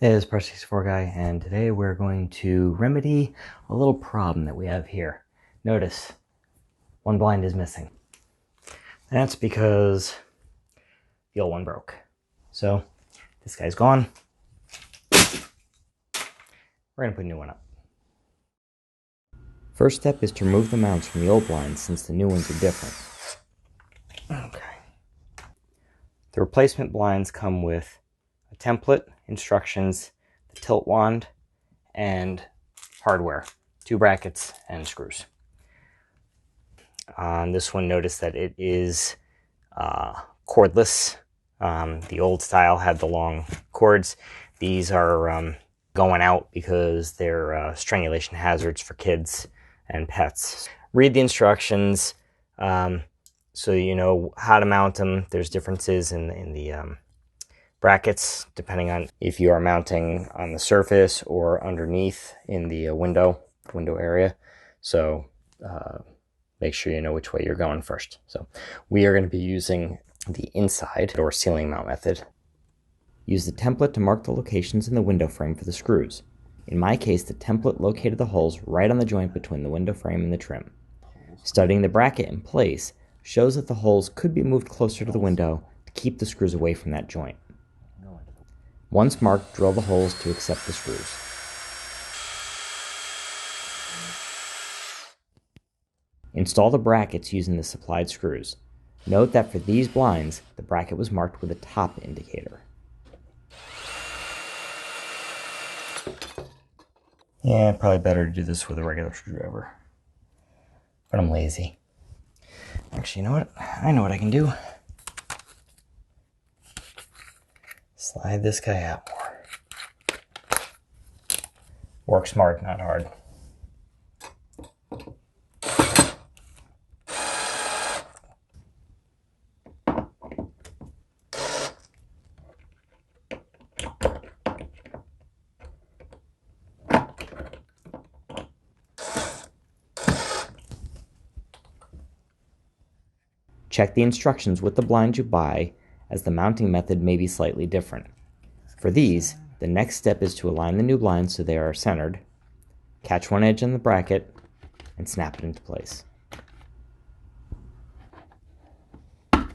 It is Part 64 Guy, and today we're going to remedy a little problem that we have here. Notice, one blind is missing. That's because the old one broke. So, this guy's gone. We're going to put a new one up. First step is to remove the mounts from the old blinds since the new ones are different. Okay. The replacement blinds come with a template, instructions, the tilt wand, and hardware, 2 brackets and screws. On this one, notice that it is cordless. The old style had the long cords. These are going out because they're strangulation hazards for kids and pets. Read the instructions so you know how to mount them. There's differences in the brackets depending on if you are mounting on the surface or underneath in the window area. So make sure you know which way you're going first. So we are going to be using the inside or ceiling mount method. Use the template to mark the locations in the window frame for the screws. In my case, the template located the holes right on the joint between the window frame and the trim. Studying the bracket in place shows that the holes could be moved closer to the window to keep the screws away from that joint. Once marked, drill the holes to accept the screws. Install the brackets using the supplied screws. Note that for these blinds, the bracket was marked with a top indicator. Yeah, probably better to do this with a regular screwdriver. But I'm lazy. Actually, you know what? I know what I can do. Slide this guy out more. Work smart, not hard. Check the instructions with the blinds you buy, as the mounting method may be slightly different. For these, the next step is to align the new blinds so they are centered, catch one edge on the bracket, and snap it into place. And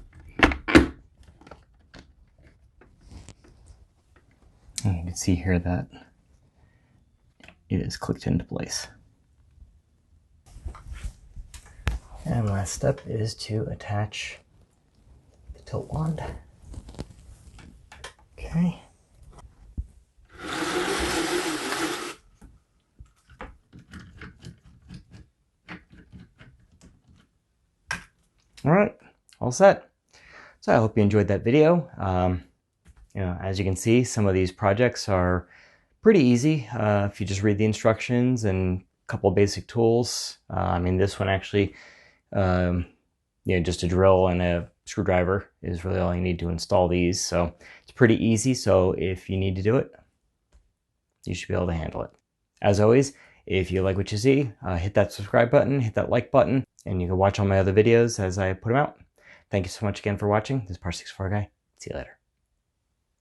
you can see here that it is clicked into place. And last step is to attach the tilt wand. Okay. All right, all set. So I hope you enjoyed that video. As you can see, some of these projects are pretty easy if you just read the instructions and a couple of basic tools. This one actually, just a drill and a screwdriver is really all you need to install these. So it's pretty easy. So if you need to do it, you should be able to handle it. As always, if you like what you see, hit that subscribe button, hit that like button, and you can watch all my other videos as I put them out. Thank you so much again for watching. This is Part 64 Guy. See you later.